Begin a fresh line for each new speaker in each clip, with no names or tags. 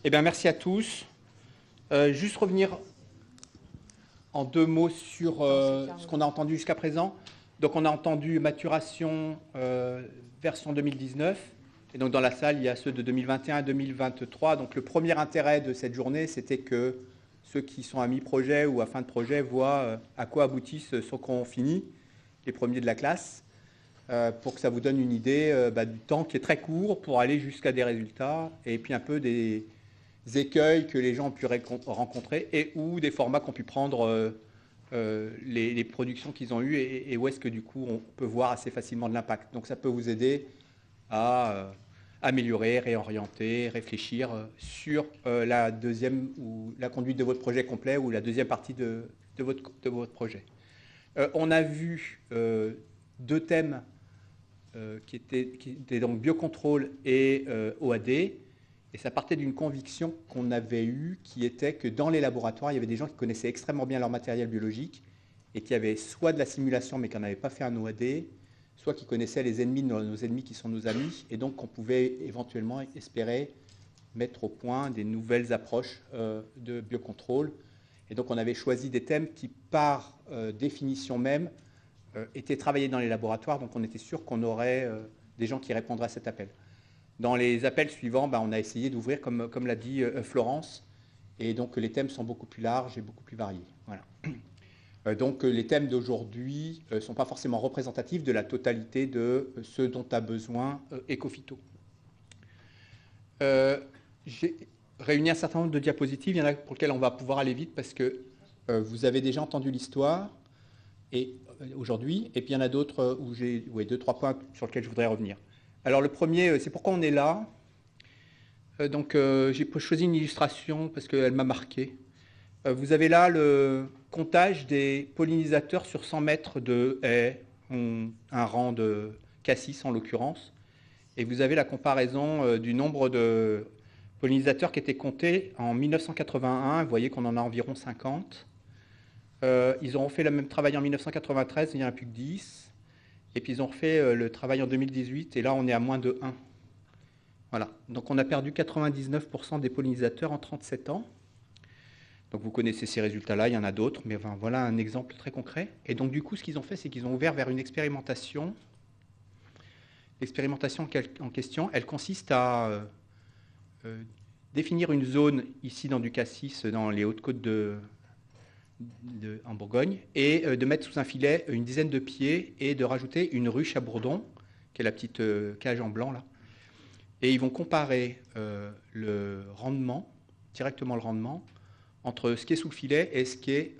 Eh bien, merci à tous. Juste revenir en deux mots sur ce qu'on a entendu jusqu'à présent. Donc, on a entendu maturation version 2019. Et donc, dans la salle, il y a ceux de 2021 et 2023. Donc, le premier intérêt de cette journée, c'était que ceux qui sont à mi-projet ou à fin de projet voient à quoi aboutissent ceux qu'on finit, les premiers de la classe, pour que ça vous donne une idée du temps qui est très court pour aller jusqu'à des résultats et puis un peu des écueils que les gens ont pu rencontrer et ou des formats qu'ont pu prendre les productions qu'ils ont eues et où est-ce que du coup on peut voir assez facilement de l'impact. Donc ça peut vous aider à améliorer, réorienter, réfléchir sur la deuxième ou la conduite de votre projet complet ou la deuxième partie de votre projet. On a vu deux thèmes qui étaient donc biocontrôle et OAD. Et ça partait d'une conviction qu'on avait eue, qui était que dans les laboratoires, il y avait des gens qui connaissaient extrêmement bien leur matériel biologique et qui avaient soit de la simulation mais qui n'en avaient pas fait un OAD, soit qui connaissaient les ennemis de nos ennemis qui sont nos amis, et donc qu'on pouvait éventuellement espérer mettre au point des nouvelles approches de biocontrôle. Et donc on avait choisi des thèmes qui, par définition même, étaient travaillés dans les laboratoires, donc on était sûr qu'on aurait des gens qui répondraient à cet appel. Dans les appels suivants, on a essayé d'ouvrir, comme l'a dit Florence, et donc les thèmes sont beaucoup plus larges et beaucoup plus variés. Voilà. Donc les thèmes d'aujourd'hui ne sont pas forcément représentatifs de la totalité de ce dont a besoin Ecophyto. J'ai réuni un certain nombre de diapositives, il y en a pour lesquelles on va pouvoir aller vite parce que vous avez déjà entendu l'histoire aujourd'hui, et puis il y en a d'autres où j'ai deux, trois points sur lesquels je voudrais revenir. Alors le premier, c'est pourquoi on est là. J'ai choisi une illustration parce qu'elle m'a marqué. Vous avez là le comptage des pollinisateurs sur 100 mètres de haies, un rang de cassis en l'occurrence. Et vous avez la comparaison du nombre de pollinisateurs qui étaient comptés en 1981. Vous voyez qu'on en a environ 50. Ils auront fait le même travail en 1993, il n'y en a plus que 10. Et puis ils ont refait le travail en 2018, et là on est à moins de 1. Voilà. Donc on a perdu 99% des pollinisateurs en 37 ans. Donc vous connaissez ces résultats-là, il y en a d'autres, mais enfin, voilà un exemple très concret. Et donc du coup, ce qu'ils ont fait, c'est qu'ils ont ouvert vers une expérimentation. L'expérimentation en question, elle consiste à définir une zone ici dans du cassis, dans les Hautes-Côtes en Bourgogne, et de mettre sous un filet une dizaine de pieds et de rajouter une ruche à bourdon, qui est la petite cage en blanc là. Et ils vont comparer le rendement, directement le rendement, entre ce qui est sous le filet et ce qui est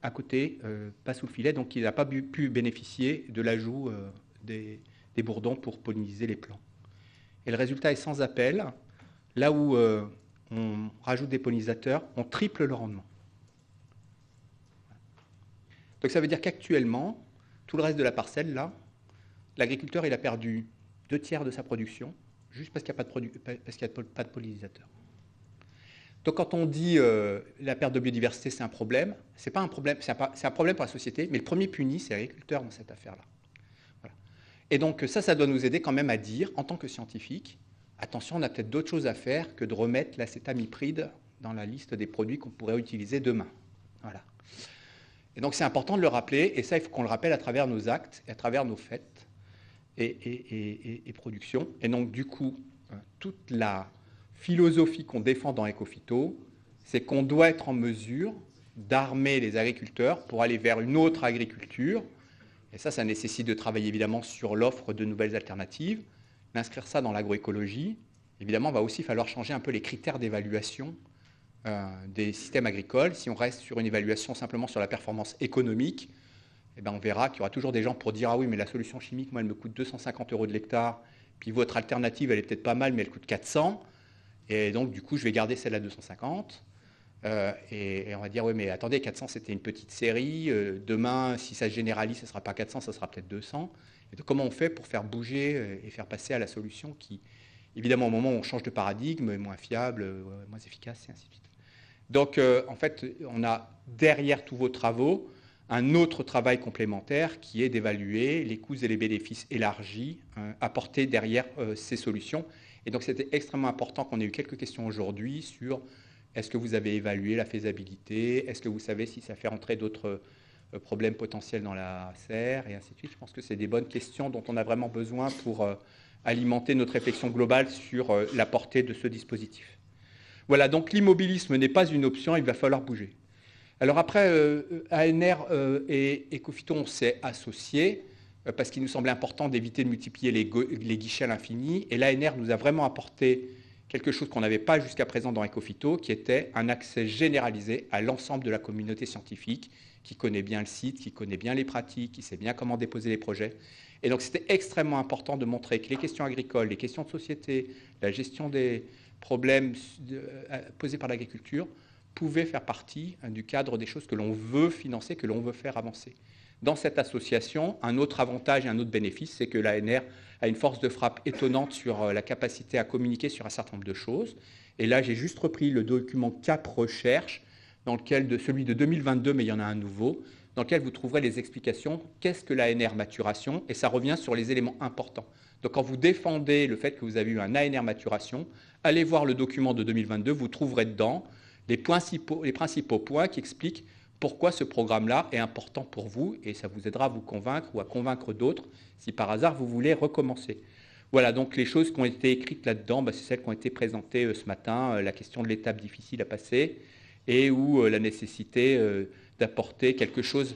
à côté, pas sous le filet, donc il n'a pas pu bénéficier de l'ajout des bourdons pour polliniser les plants. Et le résultat est sans appel. Là où on rajoute des pollinisateurs, on triple le rendement. Donc ça veut dire qu'actuellement, tout le reste de la parcelle, là, l'agriculteur il a perdu 2/3 de sa production, juste parce qu'il n'y a pas de pollinisateur. Donc quand on dit la perte de biodiversité, c'est un problème, c'est pas un problème, c'est un problème pour la société, mais le premier puni, c'est l'agriculteur dans cette affaire-là. Voilà. Et donc ça doit nous aider quand même à dire, en tant que scientifique, attention, on a peut-être d'autres choses à faire que de remettre l'acétamipride dans la liste des produits qu'on pourrait utiliser demain. Voilà. Et donc c'est important de le rappeler, et ça il faut qu'on le rappelle à travers nos actes, et à travers nos fêtes et productions. Et donc du coup, toute la philosophie qu'on défend dans Ecophyto, c'est qu'on doit être en mesure d'armer les agriculteurs pour aller vers une autre agriculture. Et ça nécessite de travailler évidemment sur l'offre de nouvelles alternatives, d'inscrire ça dans l'agroécologie. Évidemment, il va aussi falloir changer un peu les critères d'évaluation des systèmes agricoles. Si on reste sur une évaluation simplement sur la performance économique, on verra qu'il y aura toujours des gens pour dire « Ah oui, mais la solution chimique, moi, elle me coûte 250 € de l'hectare, puis votre alternative, elle est peut-être pas mal, mais elle coûte 400, et donc du coup, je vais garder celle à 250. » Et on va dire « Oui, mais attendez, 400, c'était une petite série. Demain, si ça se généralise, ce ne sera pas 400, ça sera peut-être 200. » Et donc, comment on fait pour faire bouger et faire passer à la solution qui, évidemment, au moment où on change de paradigme, est moins fiable, moins efficace, et ainsi de suite. Donc, en fait, on a derrière tous vos travaux un autre travail complémentaire qui est d'évaluer les coûts et les bénéfices élargis apportés derrière ces solutions. Et donc, c'était extrêmement important qu'on ait eu quelques questions aujourd'hui sur est-ce que vous avez évalué la faisabilité, est-ce que vous savez si ça fait rentrer d'autres problèmes potentiels dans la serre, et ainsi de suite. Je pense que c'est des bonnes questions dont on a vraiment besoin pour alimenter notre réflexion globale sur la portée de ce dispositif. Voilà, donc l'immobilisme n'est pas une option, il va falloir bouger. Alors après, ANR et Ecofito, on s'est associés parce qu'il nous semblait important d'éviter de multiplier les guichets à l'infini. Et l'ANR nous a vraiment apporté quelque chose qu'on n'avait pas jusqu'à présent dans Ecofito, qui était un accès généralisé à l'ensemble de la communauté scientifique, qui connaît bien le site, qui connaît bien les pratiques, qui sait bien comment déposer les projets. Et donc c'était extrêmement important de montrer que les questions agricoles, les questions de société, la gestion des problèmes posés par l'agriculture pouvaient faire partie du cadre des choses que l'on veut financer, que l'on veut faire avancer. Dans cette association, un autre avantage et un autre bénéfice, c'est que l'ANR a une force de frappe étonnante sur la capacité à communiquer sur un certain nombre de choses. Et là, j'ai juste repris le document CAP Recherche, celui de 2022, mais il y en a un nouveau, dans lequel vous trouverez les explications. Qu'est-ce que l'ANR maturation? Et ça revient sur les éléments importants. Donc quand vous défendez le fait que vous avez eu un ANR maturation, allez voir le document de 2022, vous trouverez dedans les principaux points qui expliquent pourquoi ce programme-là est important pour vous, et ça vous aidera à vous convaincre ou à convaincre d'autres si par hasard vous voulez recommencer. Voilà, donc les choses qui ont été écrites là-dedans, c'est celles qui ont été présentées ce matin, la question de l'étape difficile à passer, et où la nécessité d'apporter quelque chose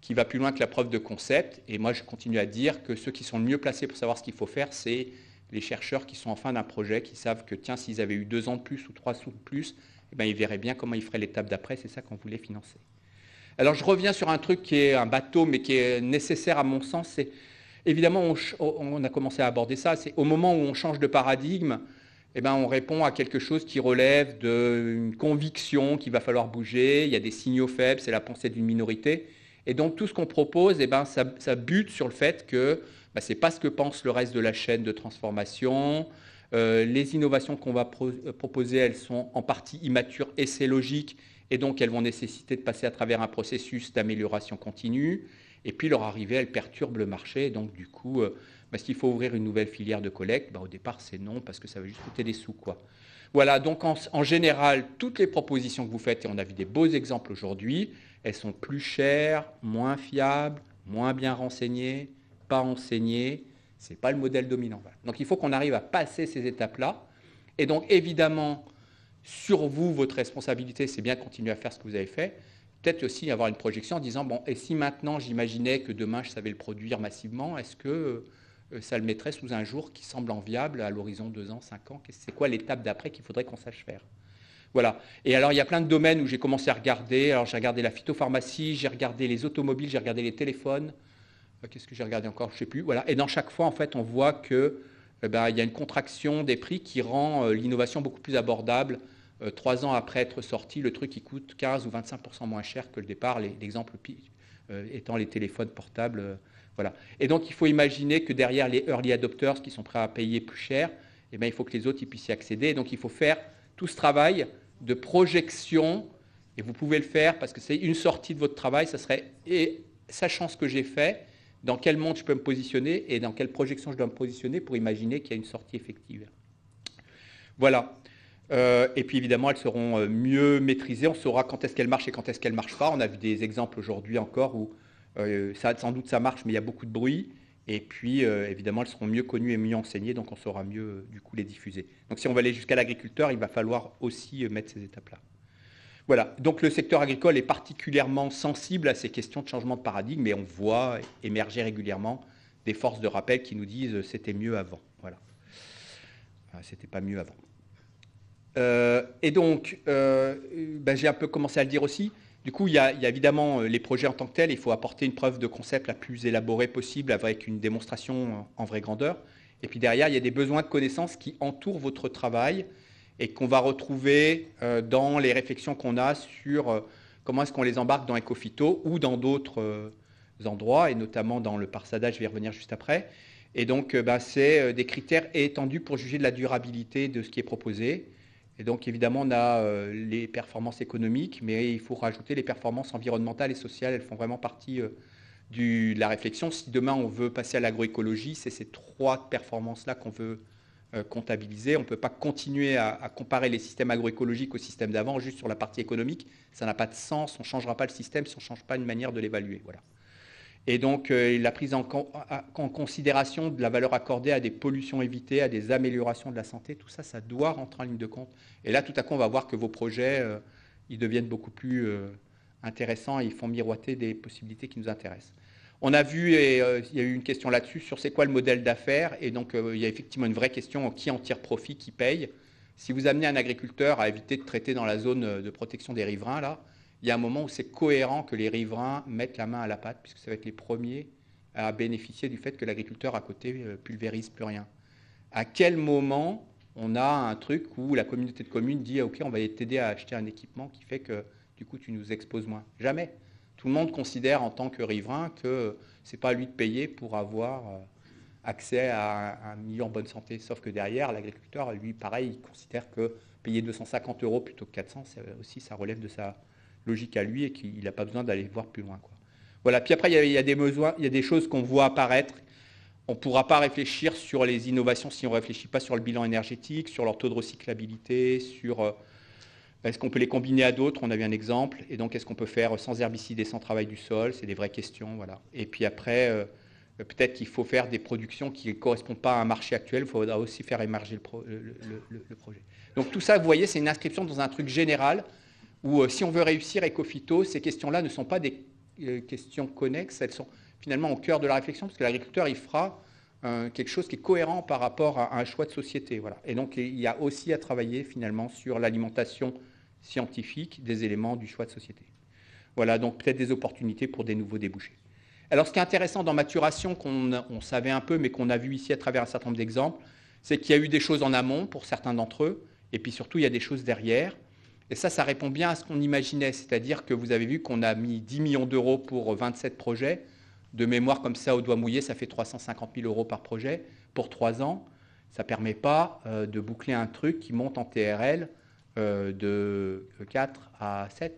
qui va plus loin que la preuve de concept. Et moi, je continue à dire que ceux qui sont le mieux placés pour savoir ce qu'il faut faire, c'est les chercheurs qui sont en fin d'un projet, qui savent que, tiens, s'ils avaient eu 2 ans de plus ou 3 ans de plus, eh bien, ils verraient bien comment ils feraient l'étape d'après. C'est ça qu'on voulait financer. Alors, je reviens sur un truc qui est un bateau, mais qui est nécessaire à mon sens. C'est, évidemment, on a commencé à aborder ça. C'est au moment où on change de paradigme, eh bien, on répond à quelque chose qui relève d'une conviction qu'il va falloir bouger. Il y a des signaux faibles, c'est la pensée d'une minorité. Et donc, tout ce qu'on propose, eh bien, ça bute sur le fait que ce n'est pas ce que pense le reste de la chaîne de transformation. Les innovations qu'on va proposer, elles sont en partie immatures et c'est logique. Et donc, elles vont nécessiter de passer à travers un processus d'amélioration continue. Et puis, leur arrivée, elle perturbe le marché. Et donc, du coup, s'il faut ouvrir une nouvelle filière de collecte, au départ, c'est non, parce que ça va juste coûter des sous, quoi. Voilà, donc en général, toutes les propositions que vous faites, et on a vu des beaux exemples aujourd'hui, elles sont plus chères, moins fiables, moins bien renseignées, pas enseignées. Ce n'est pas le modèle dominant. Voilà. Donc il faut qu'on arrive à passer ces étapes-là. Et donc évidemment, sur vous, votre responsabilité, c'est bien de continuer à faire ce que vous avez fait. Peut-être aussi avoir une projection en disant, bon, et si maintenant j'imaginais que demain je savais le produire massivement, est-ce que ça le mettrait sous un jour qui semble enviable à l'horizon 2 ans, 5 ans? C'est quoi l'étape d'après qu'il faudrait qu'on sache faire? Voilà. Et alors, il y a plein de domaines où j'ai commencé à regarder. Alors, j'ai regardé la phytopharmacie, j'ai regardé les automobiles, j'ai regardé les téléphones. Qu'est-ce que j'ai regardé encore? Je ne sais plus. Voilà. Et dans chaque fois, en fait, on voit qu'il y a une contraction des prix qui rend l'innovation beaucoup plus abordable. 3 ans après être sorti, le truc, il coûte 15 ou 25% moins cher que le départ. L'exemple étant les téléphones portables. Voilà. Et donc, il faut imaginer que derrière les early adopters qui sont prêts à payer plus cher, il faut que les autres puissent y accéder. Et donc, il faut faire tout ce travail de projection, et vous pouvez le faire parce que c'est une sortie de votre travail, ça serait, et sachant ce que j'ai fait, dans quel monde je peux me positionner et dans quelle projection je dois me positionner pour imaginer qu'il y a une sortie effective. Voilà. Et puis évidemment, elles seront mieux maîtrisées, on saura quand est-ce qu'elles marchent et quand est-ce qu'elles ne marchent pas. On a vu des exemples aujourd'hui encore où sans doute ça marche, mais il y a beaucoup de bruit. Et puis, évidemment, elles seront mieux connues et mieux enseignées, donc on saura mieux, du coup, les diffuser. Donc, si on va aller jusqu'à l'agriculteur, il va falloir aussi mettre ces étapes-là. Voilà. Donc, le secteur agricole est particulièrement sensible à ces questions de changement de paradigme, et on voit émerger régulièrement des forces de rappel qui nous disent c'était mieux avant. Voilà. C'était pas mieux avant. Et donc, j'ai un peu commencé à le dire aussi. Du coup, il y a évidemment les projets en tant que tels. Il faut apporter une preuve de concept la plus élaborée possible avec une démonstration en vraie grandeur. Et puis derrière, il y a des besoins de connaissances qui entourent votre travail et qu'on va retrouver dans les réflexions qu'on a sur comment est-ce qu'on les embarque dans Ecofito ou dans d'autres endroits, et notamment dans le Parsada, je vais y revenir juste après. Et donc, c'est des critères étendus pour juger de la durabilité de ce qui est proposé. Et donc, évidemment, on a les performances économiques, mais il faut rajouter les performances environnementales et sociales. Elles font vraiment partie de la réflexion. Si demain, on veut passer à l'agroécologie, c'est ces 3 performances-là qu'on veut comptabilisé. On ne peut pas continuer à comparer les systèmes agroécologiques au système d'avant juste sur la partie économique. Ça n'a pas de sens. On ne changera pas le système si on ne change pas une manière de l'évaluer. Voilà. Et donc, la prise en considération de la valeur accordée à des pollutions évitées, à des améliorations de la santé, tout ça, ça doit rentrer en ligne de compte. Et là, tout à coup, on va voir que vos projets, ils deviennent beaucoup plus intéressants et ils font miroiter des possibilités qui nous intéressent. On a vu, et il y a eu une question là-dessus, sur c'est quoi le modèle d'affaires. Et donc, il y a effectivement une vraie question, qui en tire profit, qui paye. Si vous amenez un agriculteur à éviter de traiter dans la zone de protection des riverains, là, il y a un moment où c'est cohérent que les riverains mettent la main à la pâte, puisque ça va être les premiers à bénéficier du fait que l'agriculteur à côté pulvérise plus rien. À quel moment on a un truc où la communauté de communes dit « Ok, on va t'aider à acheter un équipement qui fait que du coup tu nous exposes moins ». Jamais. Tout le monde considère en tant que riverain que ce n'est pas à lui de payer pour avoir accès à un milieu en bonne santé. Sauf que derrière, l'agriculteur, lui, pareil, il considère que payer 250 € plutôt que 400, aussi, ça relève de sa logique à lui et qu'il n'a pas besoin d'aller voir plus loin, quoi. Voilà. Puis après, il y a des besoins, il y a des choses qu'on voit apparaître. On ne pourra pas réfléchir sur les innovations si on ne réfléchit pas sur le bilan énergétique, sur leur taux de recyclabilité, sur est-ce qu'on peut les combiner à d'autres. On a vu un exemple. Et donc, est-ce qu'on peut faire sans herbicides et sans travail du sol? C'est des vraies questions. Voilà. Et puis après, peut-être qu'il faut faire des productions qui ne correspondent pas à un marché actuel. Il faudra aussi faire émerger le projet. Donc tout ça, vous voyez, c'est une inscription dans un truc général où si on veut réussir Ecophyto, ces questions-là ne sont pas des questions connexes. Elles sont finalement au cœur de la réflexion parce que l'agriculteur, il fera quelque chose qui est cohérent par rapport à un choix de société. Voilà. Et donc, il y a aussi à travailler finalement sur l'alimentation scientifique des éléments du choix de société. Voilà, donc peut-être des opportunités pour des nouveaux débouchés. Alors, ce qui est intéressant dans Maturation, qu'on savait un peu, mais qu'on a vu ici à travers un certain nombre d'exemples, c'est qu'il y a eu des choses en amont pour certains d'entre eux, et puis surtout, il y a des choses derrière. Et ça répond bien à ce qu'on imaginait, c'est-à-dire que vous avez vu qu'on a mis 10 millions d'euros pour 27 projets. De mémoire comme ça, au doigt mouillé, ça fait 350 000 € par projet pour 3 ans. Ça ne permet pas de boucler un truc qui monte en TRL de 4 à 7.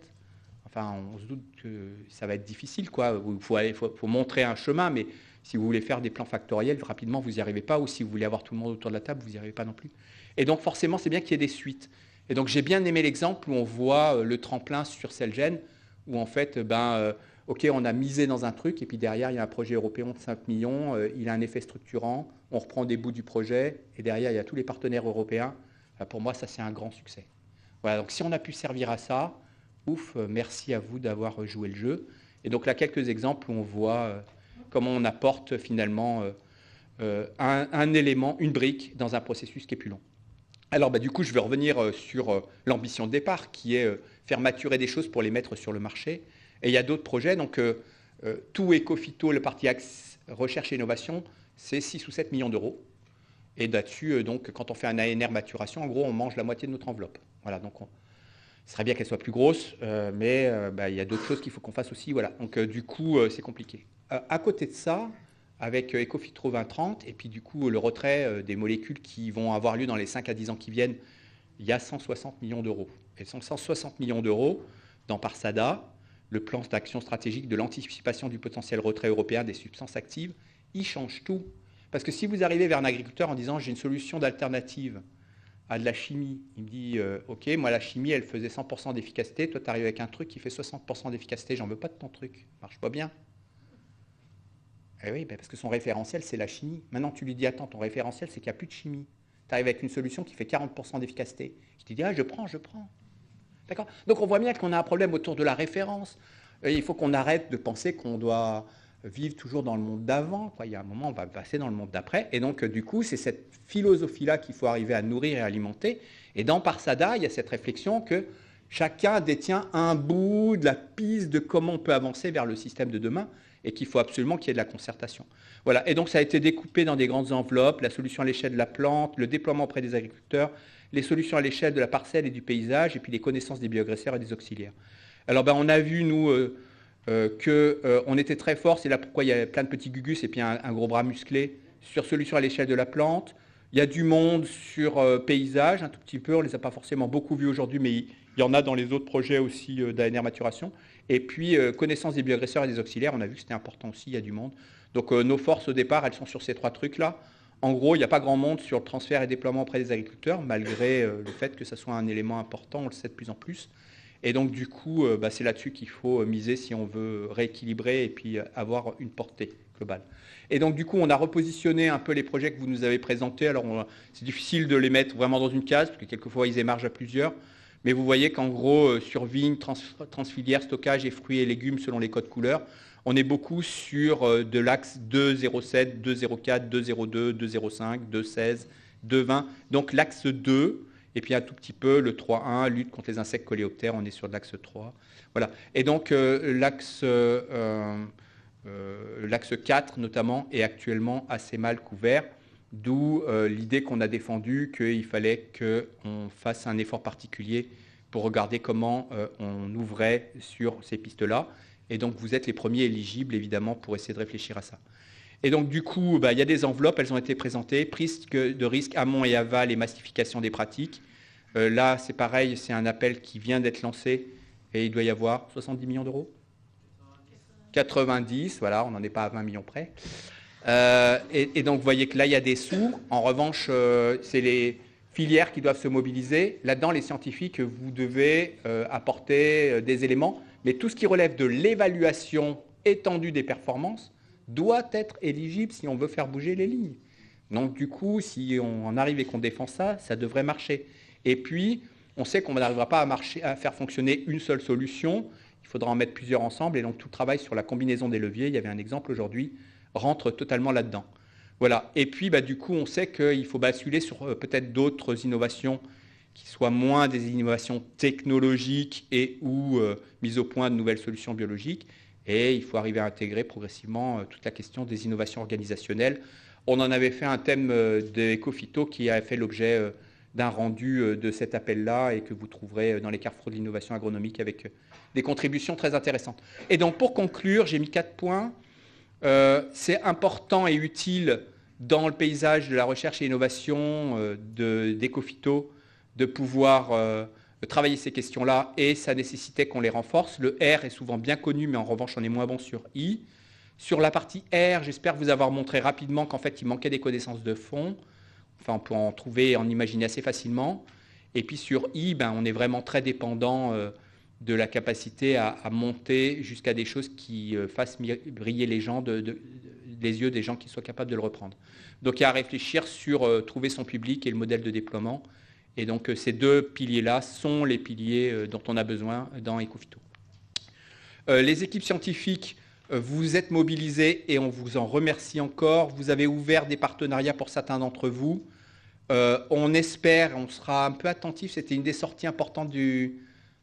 Enfin, on se doute que ça va être difficile, quoi. Il faut montrer un chemin, mais si vous voulez faire des plans factoriels, rapidement, vous n'y arrivez pas. Ou si vous voulez avoir tout le monde autour de la table, vous n'y arrivez pas non plus. Et donc, forcément, c'est bien qu'il y ait des suites. Et donc, j'ai bien aimé l'exemple où on voit le tremplin sur Celgene, où en fait, OK, on a misé dans un truc, et puis derrière, il y a un projet européen de 5 millions, il a un effet structurant, on reprend des bouts du projet, et derrière, il y a tous les partenaires européens. Pour moi, ça, c'est un grand succès. Voilà, donc si on a pu servir à ça, ouf, merci à vous d'avoir joué le jeu. Et donc là, quelques exemples où on voit comment on apporte finalement un élément, une brique, dans un processus qui est plus long. Alors, du coup, je vais revenir sur l'ambition de départ, qui est faire maturer des choses pour les mettre sur le marché. Et il y a d'autres projets. Donc, tout Ecophyto, le parti axe recherche et innovation, c'est 6 ou 7 millions d'euros. Et là-dessus, donc, quand on fait un ANR maturation, en gros, on mange la moitié de notre enveloppe. Voilà, donc, ce serait bien qu'elle soit plus grosse, mais il y a d'autres choses qu'il faut qu'on fasse aussi. Voilà, donc, du coup, c'est compliqué. À côté de ça, avec Ecophyto 2030, et puis du coup le retrait des molécules qui vont avoir lieu dans les 5 à 10 ans qui viennent, il y a 160 millions d'euros. Et 160 millions d'euros dans Parsada, le plan d'action stratégique de l'anticipation du potentiel retrait européen des substances actives, il change tout. Parce que si vous arrivez vers un agriculteur en disant « j'ai une solution d'alternative à de la chimie », il me dit « ok, moi la chimie elle faisait 100% d'efficacité, toi tu arrives avec un truc qui fait 60% d'efficacité, j'en veux pas de ton truc, ça marche pas bien ». Eh oui, parce que son référentiel, c'est la chimie. Maintenant, tu lui dis, attends, ton référentiel, c'est qu'il n'y a plus de chimie. Tu arrives avec une solution qui fait 40% d'efficacité. Il te dit, ah, je prends. D'accord ? Donc, on voit bien qu'on a un problème autour de la référence. Il faut qu'on arrête de penser qu'on doit vivre toujours dans le monde d'avant. Il y a un moment, on va passer dans le monde d'après. Et donc, du coup, c'est cette philosophie-là qu'il faut arriver à nourrir et alimenter. Et dans Parsada, il y a cette réflexion que chacun détient un bout de la piste de comment on peut avancer vers le système de demain, et qu'il faut absolument qu'il y ait de la concertation. Voilà. Et donc, ça a été découpé dans des grandes enveloppes, la solution à l'échelle de la plante, le déploiement auprès des agriculteurs, les solutions à l'échelle de la parcelle et du paysage, et puis les connaissances des bioagresseurs et des auxiliaires. Alors, on a vu, nous, qu'on était très fort, c'est là pourquoi il y a plein de petits gugus et puis un gros bras musclé, sur solutions à l'échelle de la plante. Il y a du monde sur paysage, un tout petit peu, on ne les a pas forcément beaucoup vus aujourd'hui, mais il y en a dans les autres projets aussi d'ANR maturation. Et puis, connaissance des bioagresseurs et des auxiliaires, on a vu que c'était important aussi, il y a du monde. Donc, nos forces au départ, elles sont sur ces 3 trucs-là. En gros, il n'y a pas grand monde sur le transfert et déploiement auprès des agriculteurs, malgré le fait que ça soit un élément important, on le sait de plus en plus. Et donc, du coup, c'est là-dessus qu'il faut miser si on veut rééquilibrer et puis avoir une portée globale. Et donc, du coup, on a repositionné un peu les projets que vous nous avez présentés. Alors, c'est difficile de les mettre vraiment dans une case, parce que quelquefois, ils émargent à plusieurs. Mais vous voyez qu'en gros, sur vignes, transfilière, stockage et fruits et légumes selon les codes couleurs, on est beaucoup sur de l'axe 2,07, 2,04, 2,02, 2,05, 2,16, 2,20. Donc, l'axe 2. Et puis un tout petit peu le 3.1, lutte contre les insectes coléoptères, on est sur l'axe 3. Voilà. Et donc l'axe 4 notamment est actuellement assez mal couvert, d'où l'idée qu'on a défendue qu'il fallait qu'on fasse un effort particulier pour regarder comment on ouvrait sur ces pistes-là. Et donc vous êtes les premiers éligibles évidemment pour essayer de réfléchir à ça. Et donc, du coup, il y a des enveloppes, elles ont été présentées, prise de risque amont et aval et massification des pratiques. Là, c'est pareil, c'est un appel qui vient d'être lancé et il doit y avoir 70 millions d'euros 90, voilà, on n'en est pas à 20 millions près. Et donc, vous voyez que là, il y a des sous. En revanche, c'est les filières qui doivent se mobiliser. Là-dedans, les scientifiques, vous devez apporter des éléments. Mais tout ce qui relève de l'évaluation étendue des performances doit être éligible si on veut faire bouger les lignes. Donc du coup, si on en arrive et qu'on défend ça, ça devrait marcher. Et puis, on sait qu'on n'arrivera pas à faire fonctionner une seule solution, il faudra en mettre plusieurs ensemble, et donc tout le travail sur la combinaison des leviers, il y avait un exemple aujourd'hui, rentre totalement là-dedans. Voilà. Et puis, du coup, on sait qu'il faut basculer sur peut-être d'autres innovations qui soient moins des innovations technologiques et ou mise au point de nouvelles solutions biologiques. Et il faut arriver à intégrer progressivement toute la question des innovations organisationnelles. On en avait fait un thème d'Ecofito qui a fait l'objet d'un rendu de cet appel-là et que vous trouverez dans les carrefours de l'innovation agronomique avec des contributions très intéressantes. Et donc, pour conclure, j'ai mis 4 points. C'est important et utile dans le paysage de la recherche et innovation d'Ecofito de pouvoir travailler ces questions-là et ça nécessitait qu'on les renforce. Le R est souvent bien connu, mais en revanche, on est moins bon sur I. Sur la partie R, j'espère vous avoir montré rapidement qu'en fait, il manquait des connaissances de fond. Enfin, on peut en trouver, en imaginer assez facilement. Et puis sur I, on est vraiment très dépendant de la capacité à monter jusqu'à des choses qui fassent briller les yeux des gens qui soient capables de le reprendre. Donc, il y a à réfléchir sur trouver son public et le modèle de déploiement. Et donc, ces deux piliers-là sont les piliers dont on a besoin dans Ecofito. Les équipes scientifiques, vous êtes mobilisées et on vous en remercie encore. Vous avez ouvert des partenariats pour certains d'entre vous. On espère, on sera un peu attentif, c'était une des sorties importantes de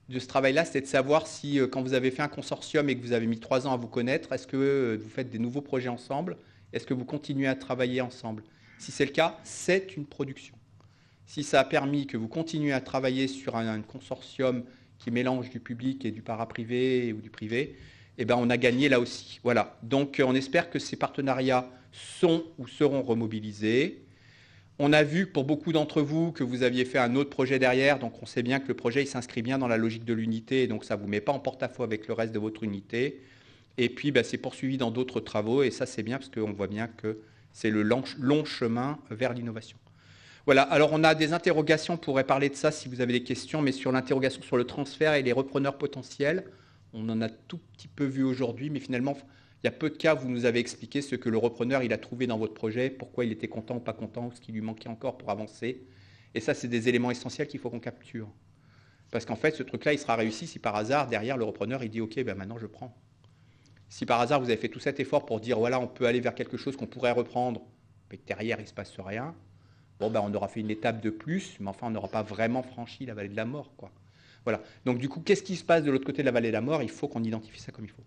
ce travail-là, c'était de savoir si, quand vous avez fait un consortium et que vous avez mis 3 ans à vous connaître, est-ce que vous faites des nouveaux projets ensemble? Est-ce que vous continuez à travailler ensemble? Si c'est le cas, c'est une production. Si ça a permis que vous continuez à travailler sur un consortium qui mélange du public et du paraprivé ou du privé, on a gagné là aussi. Voilà. Donc, on espère que ces partenariats sont ou seront remobilisés. On a vu pour beaucoup d'entre vous que vous aviez fait un autre projet derrière, donc on sait bien que le projet il s'inscrit bien dans la logique de l'unité, et donc ça ne vous met pas en porte-à-faux avec le reste de votre unité. Et puis, c'est poursuivi dans d'autres travaux, et ça, c'est bien parce qu'on voit bien que c'est le long chemin vers l'innovation. Voilà, alors on a des interrogations, on pourrait parler de ça si vous avez des questions, mais sur l'interrogation sur le transfert et les repreneurs potentiels, on en a tout petit peu vu aujourd'hui, mais finalement, il y a peu de cas, vous nous avez expliqué ce que le repreneur il a trouvé dans votre projet, pourquoi il était content ou pas content, ou ce qui lui manquait encore pour avancer. Et ça, c'est des éléments essentiels qu'il faut qu'on capture. Parce qu'en fait, ce truc-là, il sera réussi si par hasard, derrière, le repreneur, il dit « Ok, maintenant, je prends ». Si par hasard, vous avez fait tout cet effort pour dire « Voilà, on peut aller vers quelque chose qu'on pourrait reprendre », mais derrière, il ne se passe rien, bon, on aura fait une étape de plus, mais enfin, on n'aura pas vraiment franchi la vallée de la mort, quoi. Voilà. Donc, du coup, qu'est-ce qui se passe de l'autre côté de la vallée de la mort? Il faut qu'on identifie ça comme il faut.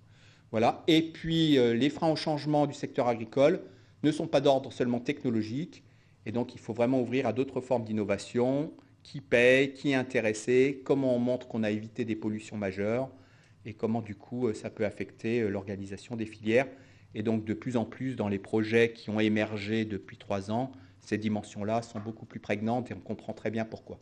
Voilà. Et puis, les freins au changement du secteur agricole ne sont pas d'ordre seulement technologique. Et donc, il faut vraiment ouvrir à d'autres formes d'innovation. Qui paye, qui est intéressé, comment on montre qu'on a évité des pollutions majeures et comment, du coup, ça peut affecter l'organisation des filières. Et donc, de plus en plus, dans les projets qui ont émergé depuis 3 ans, ces dimensions-là sont beaucoup plus prégnantes et on comprend très bien pourquoi.